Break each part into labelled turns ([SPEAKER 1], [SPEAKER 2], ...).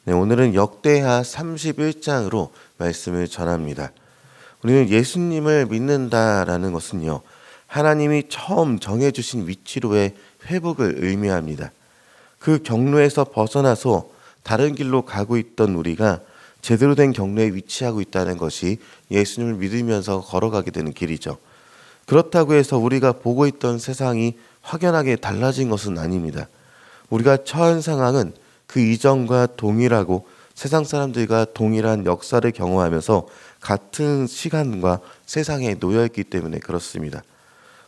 [SPEAKER 1] 네, 오늘은 역대하 31장으로 말씀을 전합니다. 우리는 예수님을 믿는다라는 것은요, 하나님이 처음 정해주신 위치로의 회복을 의미합니다. 그 경로에서 벗어나서 다른 길로 가고 있던 우리가 제대로 된 경로에 위치하고 있다는 것이 예수님을 믿으면서 걸어가게 되는 길이죠. 그렇다고 해서 우리가 보고 있던 세상이 확연하게 달라진 것은 아닙니다. 우리가 처한 상황은 그 이전과 동일하고 세상 사람들과 동일한 역사를 경험하면서 같은 시간과 세상에 놓여있기 때문에 그렇습니다.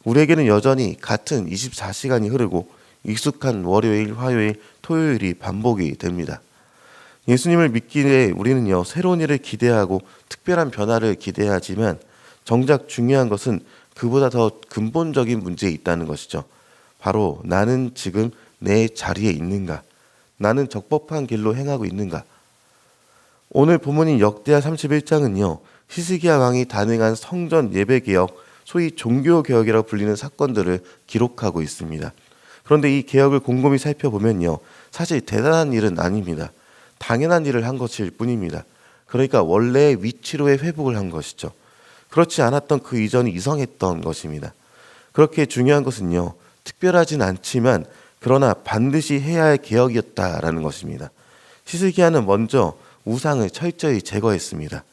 [SPEAKER 1] 우리에게는 여전히 같은 24시간이 흐르고 익숙한 월요일, 화요일, 토요일이 반복이 됩니다. 예수님을 믿기에 우리는요, 새로운 일을 기대하고 특별한 변화를 기대하지만 정작 중요한 것은 그보다 더 근본적인 문제에 있다는 것이죠. 바로 나는 지금 내 자리에 있는가? 나는 적법한 길로 행하고 있는가? 오늘 본문인 역대하 31장은요. 히스기야 왕이 단행한 성전 예배개혁, 소위 종교개혁이라고 불리는 사건들을 기록하고 있습니다. 그런데 이 개혁을 곰곰이 살펴보면요. 사실 대단한 일은 아닙니다. 당연한 일을 한 것일 뿐입니다. 그러니까 원래의 위치로의 회복을 한 것이죠. 그렇지 않았던 그 이전이 이성했던 것입니다. 그렇게 중요한 것은요. 특별하진 않지만 그러나 반드시 해야 할 개혁이었다라는 것입니다. 히스기야는 먼저 우상을 철저히 제거했습니다.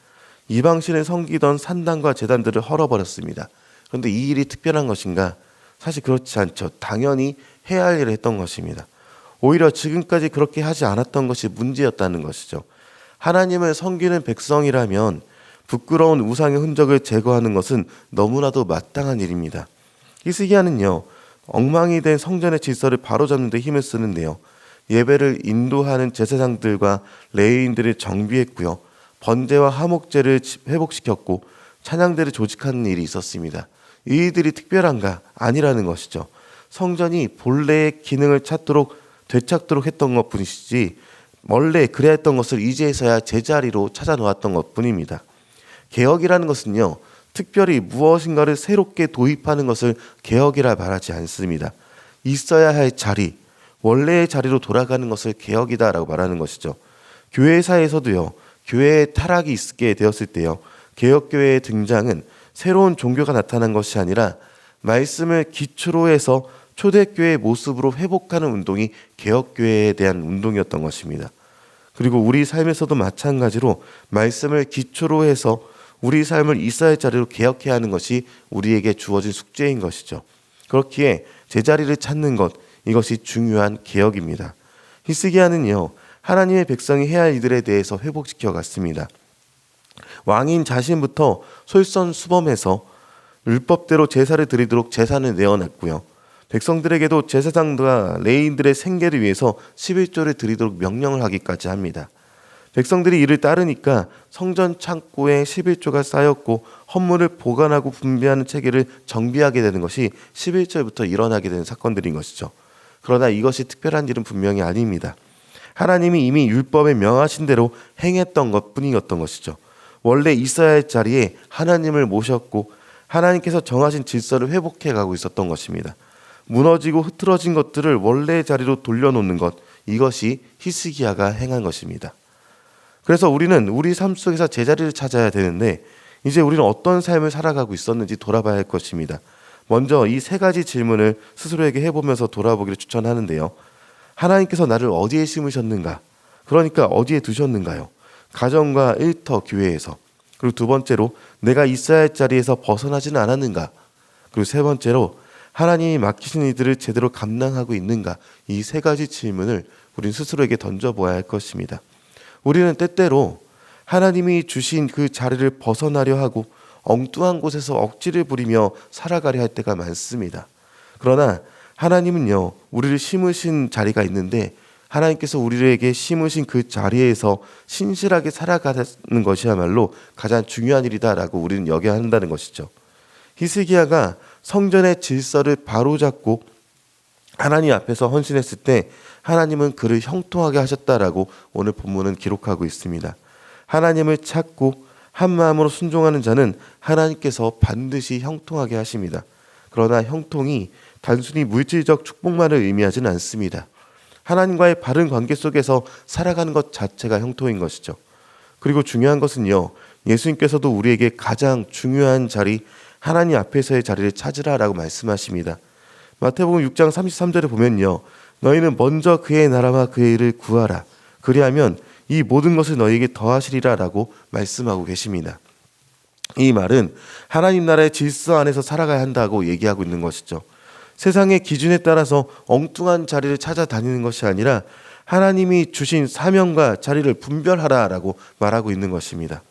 [SPEAKER 1] 이방신을 섬기던 산당과 제단들을 헐어버렸습니다. 그런데 이 일이 특별한 것인가? 사실 그렇지 않죠. 당연히 해야 할 일을 했던 것입니다. 오히려 지금까지 그렇게 하지 않았던 것이 문제였다는 것이죠. 하나님을 섬기는 백성이라면 부끄러운 우상의 흔적을 제거하는 것은 너무나도 마땅한 일입니다. 히스기야는요. 엉망이 된 성전의 질서를 바로잡는 데 힘을 쓰는데요. 예배를 인도하는 제사장들과 레위인들을 정비했고요. 번제와 화목제를 회복시켰고 찬양대를 조직하는 일이 있었습니다. 이 일들이 특별한가? 아니라는 것이죠. 성전이 본래의 기능을 되찾도록 했던 것뿐이지 원래 그래야 했던 것을 이제서야 제자리로 찾아 놓았던 것뿐입니다. 개혁이라는 것은요. 특별히 무엇인가를 새롭게 도입하는 것을 개혁이라 말하지 않습니다. 있어야 할 자리, 원래의 자리로 돌아가는 것을 개혁이다라고 말하는 것이죠. 교회사에서도요. 교회에 타락이 있게 되었을 때요. 개혁교회의 등장은 새로운 종교가 나타난 것이 아니라 말씀을 기초로 해서 초대교회의 모습으로 회복하는 운동이 개혁교회에 대한 운동이었던 것입니다. 그리고 우리 삶에서도 마찬가지로 말씀을 기초로 해서 우리 삶을 있어야 할 자리로 개혁해야 하는 것이 우리에게 주어진 숙제인 것이죠. 그렇기에 제자리를 찾는 것, 이것이 중요한 개혁입니다. 히스기야는요. 하나님의 백성이 해야 할 일들에 대해서 회복시켜 갔습니다. 왕인 자신부터 솔선수범해서 율법대로 제사를 드리도록 제사를 내어놨고요. 백성들에게도 제사장과 레위인들의 생계를 위해서 11조를 드리도록 명령을 하기까지 합니다. 백성들이 이를 따르니까 성전 창고에 11조가 쌓였고 헌물을 보관하고 분배하는 체계를 정비하게 되는 것이 11절부터 일어나게 되는 사건들인 것이죠. 그러나 이것이 특별한 일은 분명히 아닙니다. 하나님이 이미 율법에 명하신 대로 행했던 것뿐이었던 것이죠. 원래 있어야 할 자리에 하나님을 모셨고 하나님께서 정하신 질서를 회복해 가고 있었던 것입니다. 무너지고 흐트러진 것들을 원래의 자리로 돌려놓는 것, 이것이 히스기야가 행한 것입니다. 그래서 우리는 우리 삶 속에서 제자리를 찾아야 되는데 이제 우리는 어떤 삶을 살아가고 있었는지 돌아봐야 할 것입니다. 먼저 이 세 가지 질문을 스스로에게 해보면서 돌아보기를 추천하는데요. 하나님께서 나를 어디에 심으셨는가? 그러니까 어디에 두셨는가요? 가정과 일터, 교회에서. 그리고 두 번째로 내가 있어야 할 자리에서 벗어나지는 않았는가? 그리고 세 번째로 하나님이 맡기신 이들을 제대로 감당하고 있는가? 이 세 가지 질문을 우린 스스로에게 던져보아야 할 것입니다. 우리는 때때로 하나님이 주신 그 자리를 벗어나려 하고 엉뚱한 곳에서 억지를 부리며 살아가려 할 때가 많습니다. 그러나 하나님은요, 우리를 심으신 자리가 있는데 하나님께서 우리에게 심으신 그 자리에서 신실하게 살아가는 것이야말로 가장 중요한 일이다라고 우리는 여겨야 한다는 것이죠. 히스기야가 성전의 질서를 바로잡고 하나님 앞에서 헌신했을 때 하나님은 그를 형통하게 하셨다라고 오늘 본문은 기록하고 있습니다. 하나님을 찾고 한 마음으로 순종하는 자는 하나님께서 반드시 형통하게 하십니다. 그러나 형통이 단순히 물질적 축복만을 의미하지는 않습니다. 하나님과의 바른 관계 속에서 살아가는 것 자체가 형통인 것이죠. 그리고 중요한 것은요, 예수님께서도 우리에게 가장 중요한 자리, 하나님 앞에서의 자리를 찾으라라고 말씀하십니다. 마태복음 6장 33절에 보면요, 너희는 먼저 그의 나라와 그의 일을 구하라. 그리하면 이 모든 것을 너희에게 더하시리라라고 말씀하고 계십니다. 이 말은 하나님 나라의 질서 안에서 살아가야 한다고 얘기하고 있는 것이죠. 세상의 기준에 따라서 엉뚱한 자리를 찾아다니는 것이 아니라 하나님이 주신 사명과 자리를 분별하라라고 말하고 있는 것입니다.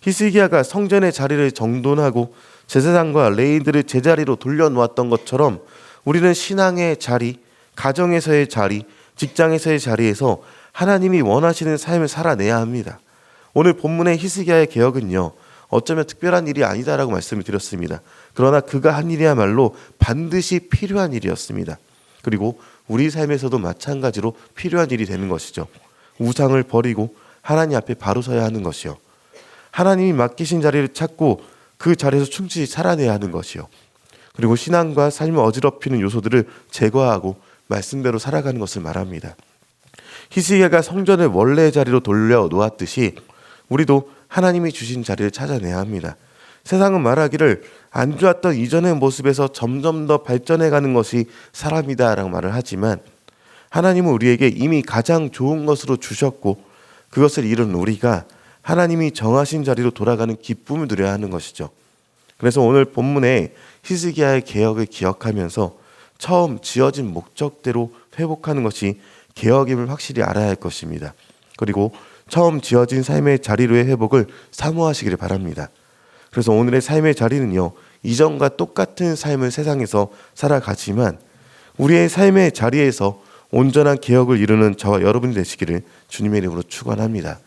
[SPEAKER 1] 히스기야가 성전의 자리를 정돈하고 제사장과 레위인들을 제자리로 돌려놓았던 것처럼 우리는 신앙의 자리, 가정에서의 자리, 직장에서의 자리에서 하나님이 원하시는 삶을 살아내야 합니다. 오늘 본문의 히스기야의 개혁은요, 어쩌면 특별한 일이 아니다라고 말씀을 드렸습니다. 그러나 그가 한 일이야말로 반드시 필요한 일이었습니다. 그리고 우리 삶에서도 마찬가지로 필요한 일이 되는 것이죠. 우상을 버리고 하나님 앞에 바로 서야 하는 것이요. 하나님이 맡기신 자리를 찾고 그 자리에서 충실히 살아내야 하는 것이요. 그리고 신앙과 삶을 어지럽히는 요소들을 제거하고 말씀대로 살아가는 것을 말합니다. 히스기야가 성전을 원래의 자리로 돌려놓았듯이 우리도 하나님이 주신 자리를 찾아내야 합니다. 세상은 말하기를 안 좋았던 이전의 모습에서 점점 더 발전해가는 것이 사람이다 라고 말을 하지만 하나님은 우리에게 이미 가장 좋은 것으로 주셨고 그것을 이룬 우리가 하나님이 정하신 자리로 돌아가는 기쁨을 누려야 하는 것이죠. 그래서 오늘 본문에 히스기야의 개혁을 기억하면서 처음 지어진 목적대로 회복하는 것이 개혁임을 확실히 알아야 할 것입니다. 그리고 처음 지어진 삶의 자리로의 회복을 사모하시기를 바랍니다. 그래서 오늘의 삶의 자리는요, 이전과 똑같은 삶을 세상에서 살아가지만 우리의 삶의 자리에서 온전한 개혁을 이루는 저와 여러분이 되시기를 주님의 이름으로 축원합니다.